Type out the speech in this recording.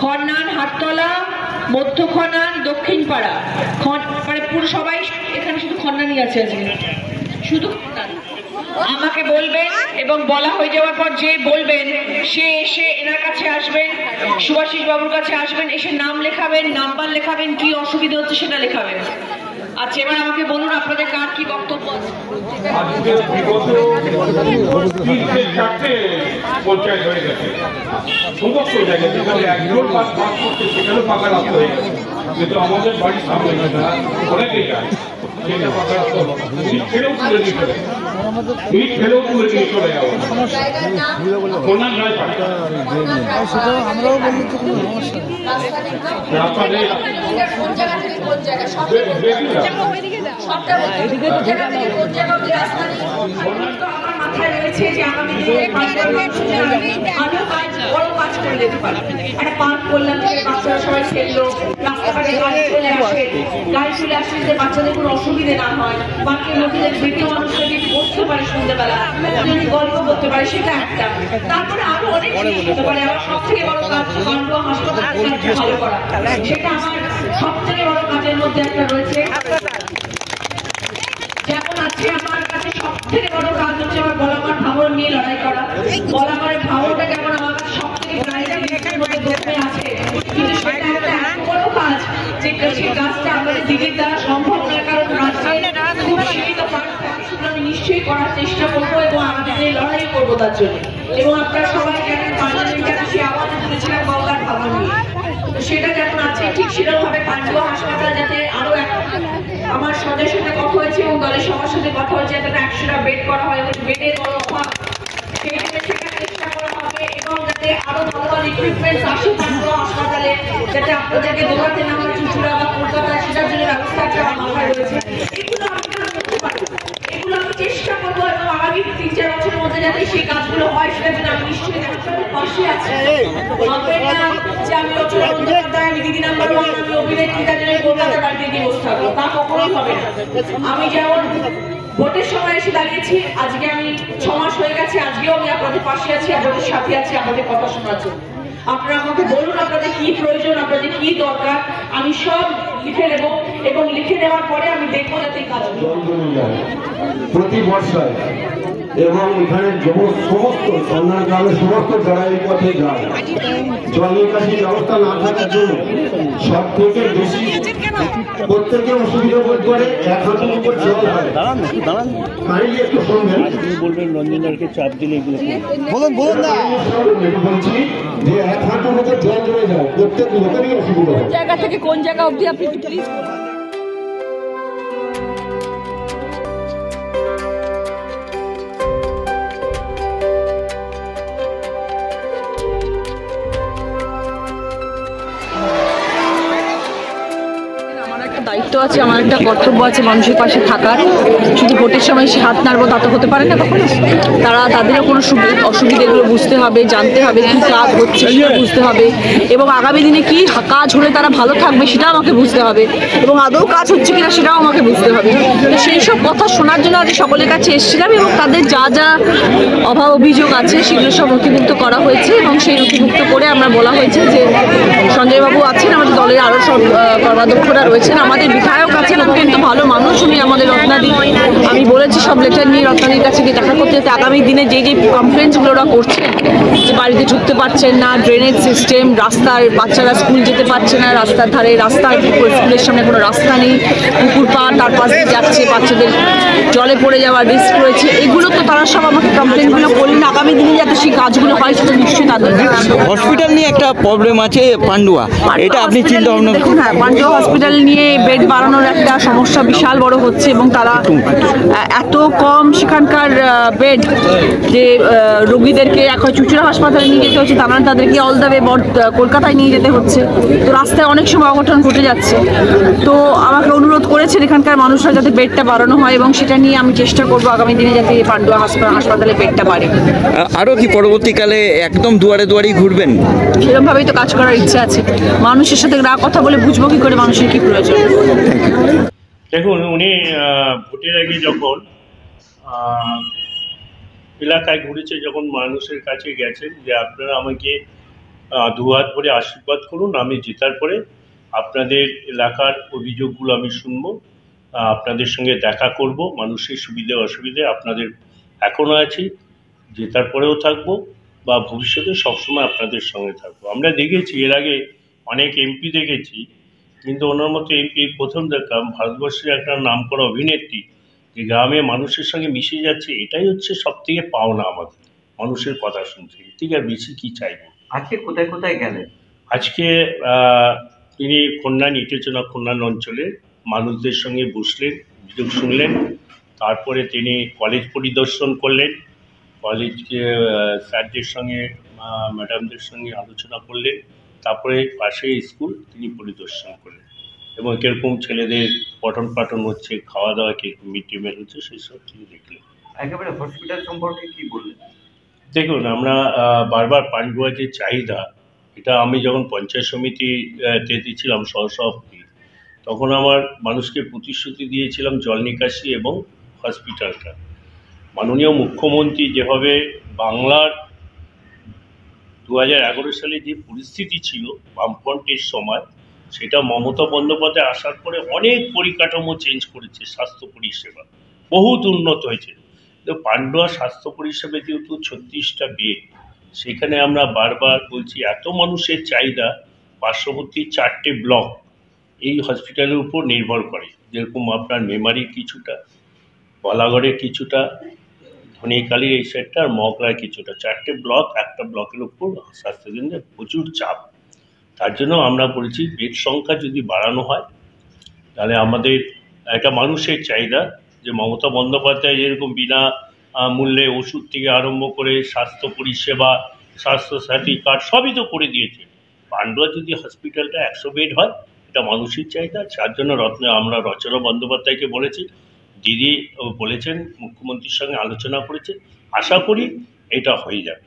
খন্নান, হাটতলা, মধ্য খন্নান, দক্ষিণ পাড়া, মানে পুরো সবাই এখানে শুধু খন্নানই আছে আজকে, শুধু খন্নান। আমাকে বলবেন এবং বলা হয়ে যাওয়ার পর যে বলবেন সে এসে এনার কাছে আসবেন, সুভাষিস বাবুর কাছে আসবেন, এসে নাম লেখাবেন, নাম্বার লেখাবেন, কি অসুবিধা হচ্ছে সেটা লেখাবেন। আচ্ছা, এবার আমাকে বলুন আপনাদের কার কি বক্তব্য আছে। পঞ্চায়েত হয়ে গেছে, সমস্ত জায়গায় যেখানে একজন বাস করছে সেখানে পাকা রাস্তা হয়ে গেছে, কিন্তু আমাদের বাড়ির সামনে অনেকেই যায় সেটা পাকা রাস্তা ছেড়েও তুলে নিয়ে চলে ছেড়েও তুলে নিয়ে চলে যাওয়া আমরাও বললি তো কোনো মাথায় রয়েছে যে আগামী দিনে আরো বড় কাজ করে যেতে পারি। একটা পার্ক করলাম, বাচ্চারা সবাই খেললো, রাস্তাঘাটে গাড়ি চলে আসে যে বাচ্চাদের কোনো অসুবিধে না হয়, বাকি লোকেদের বৃদ্ধ মানুষরা যদি বসতে পারে সন্ধ্যেবেলা, যদি গল্প করতে পারে, সেটা একটা। তারপরে আরো অনেক জিনিস হতে পারে। আমার সব থেকে বড় কাজ পান্ডুয়া হাসপাতালকে ভালো করা, সেটা আমার সব থেকে বড় কাজের মধ্যে একটা রয়েছে। যেমন আজকে আমার কাছে সব থেকে বড় কাজ হচ্ছে আমার বলামার ভাঙন নিয়ে লড়াই করা। বলামারের ভাঙনটা যেমন আমার কাছে সব থেকে আছে, কিন্তু সেটা একটা এত বড় কাজ যে সেই কাজটা আমাদের দিদির দ্বারা সম্ভব নয়, কারণ খুব সীমিত আমি নিশ্চয়ই করার চেষ্টা করবো এবং আমাদের লড়াই করবো তার জন্য। এবং আপনারা সবাই জানেন পার্লামেন্টে সে আওয়াজ তুলেছিলাম গঙ্গার ভাঙন নিয়ে, তো সেটা যেমন আছে ঠিক সেরকম ভাবে পান্ডুয়া হাসপাতাল যাতে আরো আমার সদের সাথে কথা হয়েছে এবং দলের সবার সাথে কথা হয়েছে, যাতে 100টা বেড করা হয় এবং বেডের বড় অভাব, সেটা চেষ্টা করা হবে এবং যাতে আরো ভালো ভালো ইকুইপমেন্টস আসে পান্ডুয়া হাসপাতালে, যাতে আপনাদেরকে দৌড়াতে না হয় চুচুড়া বা কলকাতায়, সেটার জন্য ব্যবস্থা একটা মাথায় রয়েছে। এগুলো আপনারা করতে পারেন, এগুলো আমি চেষ্টা করবো এবং আগামী 3-4 বছরের মধ্যে যাতে সেই কাজগুলো হয় সেটার জন্য আমি নিশ্চয়ই আপনাদের পাশে আছি। আমি দিদি নাম্বার 1, আমি অভিনেত্রী, তাদের কলকাতার বাড়িতে গিয়ে বসে থাকবো, তা কখনোই হবে না। আমি যেমন ভোটের সময় এসে দাঁড়িয়েছি, আজকে আমি 6 মাস হয়ে গেছে, আজকেও আমি আপনাদের পাশে আছি, আপনাদের সাথে আছি, আপনাদের কথা শোনার জন্য। আপনারা আমাকে বলুন আপনাদের কি প্রয়োজন, আপনাদের কি দরকার, আমি সব লিখে নেব এবং লিখে নেওয়ার পরে আমি দেখবো যাতে কাজগুলো প্রতি বর্ষায় এবং এখানে সমস্ত সন্ধান গ্রামের সমস্ত যারা এই পথে যায়, জল নিকাশি ব্যবস্থা না থাকার জন্য সব থেকে বেশি প্রত্যেকে অসুবিধা বোধ করে। 1 হাঁটুর উপর জল হয়, কাইন্ডলি একটু শুনবেন, বলবেন রঞ্জনদারকে চাপ দিলে এগুলো বলুন না, বলছি যে 1 হাঁটুর উপর জল জমে যায়, প্রত্যেক লোকেরই অসুবিধা হয়। জায়গা থেকে কোন জায়গা অবধি আপনি প্লিজ দায়িত্ব আছে, আমার একটা কর্তব্য আছে মানুষের পাশে থাকার। শুধু ভোটের সময় সে হাত নাড়বো তা তো হতে পারে না কখনো। তাদেরও কোনো অসুবিধাগুলো বুঝতে হবে, জানতে হবে কী কাজ হচ্ছে সেটা বুঝতে হবে, এবং আগামী দিনে কি কাজ হলে তারা ভালো থাকবে সেটাও আমাকে বুঝতে হবে, এবং আদৌ কাজ হচ্ছে কিনা সেটাও আমাকে বুঝতে হবে। তো সেই সব কথা শোনার জন্য আজ সকলের কাছে এসেছিলাম এবং তাদের যা যা অভাব অভিযোগ আছে সেগুলো সব নথিভুক্ত করা হয়েছে এবং সেই নথিভুক্ত করে আমরা বলা হয়েছে যে সঞ্জয়বাবু আছেন, আমাদের দলের আরও সব কর্মাধ্যক্ষরা রয়েছেন, আমাদের বিধায়ক আছেন, অত্যন্ত ভালো মানুষ উনি, আমাদের রত্নাদি। আমি বলেছি সব লেটার নিয়ে রত্নাদির কাছে গিয়ে দেখা করতে, যাতে আগামী দিনে যে কমপ্লেন্টসগুলো ওরা করছেন যে বাড়িতে ঢুকতে পারছেন না, ড্রেনেজ সিস্টেম, রাস্তার বাচ্চারা স্কুল যেতে পারছে না, রাস্তার ধারে স্কুলের সামনে কোনো রাস্তা নেই, পুকুর পাড় তার পাশ দিয়ে যাচ্ছে, বাচ্চাদের জলে পড়ে যাওয়ার রিস্ক রয়েছে, এগুলো তো তারা সব আমাকে কমপ্লেন্টগুলো করলেন। আগামী দিনে যাতে সেই কাজগুলো হয় সেটা নিশ্চয়ই তাদের। হসপিটাল নিয়ে একটা প্রবলেম আছে পান্ডুয়া, এটা আপনি চিন্তা ভাবনা দেখুন। হ্যাঁ, পান্ডুয়া হসপিটাল নিয়ে বেড বাড়ানোর একটা সমস্যা বিশাল বড় হচ্ছে এবং তারা এত কম সেখানকার বেড যে রোগীদেরকে এখন চুচুড়া হাসপাতালে নিয়ে যেতে হচ্ছে, তারা তাদেরকে অল দ্য ওয়ে কলকাতায় নিয়ে যেতে হচ্ছে। তো রাস্তায় অনেক সময় অঘটন ঘটে যাচ্ছে। তো আমাকে অনুরোধ করেছেন এখানকার মানুষরা যাতে বেডটা বাড়ানো হয় এবং সেটা নিয়ে আমি চেষ্টা করবো আগামী দিনে যাতে পান্ডুয়া হাসপাতালে বেডটা বাড়ে। আরও কি পরবর্তীকালে একদম দুয়ারে দুয়ারেই ঘুরবেন? সেরকমভাবেই তো কাজ করার ইচ্ছা আছে। মানুষের সাথে না কথা বলে বুঝবো কি করে মানুষের কি প্রয়োজন। দেখুন, উনি ভোটের আগে যখন এলাকায় ঘুরেছে, যখন মানুষের কাছে গেছেন যে আপনারা আমাকে দুহাত ভরে আশীর্বাদ করুন। আমি জেতার পরে আপনাদের এলাকার অভিযোগগুলো আমি শুনবো, আপনাদের সঙ্গে দেখা করব, মানুষের সুবিধে অসুবিধে আপনাদের এখনও আছি, জেতার পরেও থাকবো, বা ভবিষ্যতে সবসময় আপনাদের সঙ্গে থাকবো। আমরা দেখেছি এর আগে অনেক এমপি দেখেছি, কিন্তু ওনার মতো এমপি প্রথম দেখলাম। ভারতবর্ষের একটা নামকরা অভিনেত্রী যে গ্রামে মানুষের সঙ্গে মিশে যাচ্ছে, এটাই হচ্ছে সব থেকে পাওনা আমাদের, মানুষের কথা শুনছে। ঠিক আর বেশি কি চাইবো। আজকে কোথায় কোথায় গেলেন? আজকে তিনি খন্নান, ইটেচনা খন্নান অঞ্চলে মানুষদের সঙ্গে বসলেন, অভিযোগ শুনলেন। তারপরে তিনি কলেজ পরিদর্শন করলেন, কলেজকে স্যারদের সঙ্গে ম্যাডামদের সঙ্গে আলোচনা করলেন। তারপরে পাশে স্কুল তিনি পরিদর্শন করলেন, এবং কীরকম ছেলেদের পঠন পাঠন হচ্ছে, খাওয়া দাওয়া কীরকম মিড ডে মিল হচ্ছে, সেই সব তিনি দেখলেন। একেবারে হসপিটাল সম্পর্কে কি বললেন? দেখুন, আমরা বারবার পান্ডুয়া যে চাহিদা, এটা আমি যখন পঞ্চায়েত সমিতিতে ছিলাম সহসভাপতি, তখন আমার মানুষকে প্রতিশ্রুতি দিয়েছিলাম জল নিকাশি এবং হসপিটালটা। মাননীয় মুখ্যমন্ত্রী যেভাবে বাংলার 2011 সালে যে পরিস্থিতি ছিল বামফ্রন্টের সময়, সেটা মমতা বন্দ্যোপাধ্যায় আসার পরে অনেক পরিকাঠামো চেঞ্জ করেছে। স্বাস্থ্য পরিষেবা বহুত উন্নত হয়েছে। তো পান্ডুয়া স্বাস্থ্য পরিষেবা যেহেতু 36টা বেড, সেখানে আমরা বারবার বলছি এত মানুষের চাহিদা, পার্শ্ববর্তী 4টে ব্লক এই হসপিটালের উপর নির্ভর করে। যেরকম আপনার মেমারির কিছুটা, বলাগড়ের কিছুটা, ধনেকালির এই সাইডটা, আর মগরার কিছুটা, 4টে ব্লক, একটা ব্লকের উপর স্বাস্থ্যকেন্দ্রে প্রচুর চাপ। তার জন্য আমরা বলছি বেড সংখ্যা যদি বাড়ানো হয়, তাহলে আমাদের একটা মানুষের চাহিদা, যে মমতা বন্দ্যোপাধ্যায় যেরকম বিনা মূল্যে ওষুধ থেকে আরম্ভ করে স্বাস্থ্য পরিষেবা, স্বাস্থ্যসাথী কার্ড সবই তো করে দিয়েছে। পান্ডুয়া যদি হসপিটালটা 100 বেড হয়, এটা মানুষের চাহিদা। যার জন্য আমরা রচনা বন্দ্যোপাধ্যায়কে বলেছি, দিদি বলেছেন মুখ্যমন্ত্রীর সঙ্গে আলোচনা করেছে, আশা করি এটা হয়ে যাবে।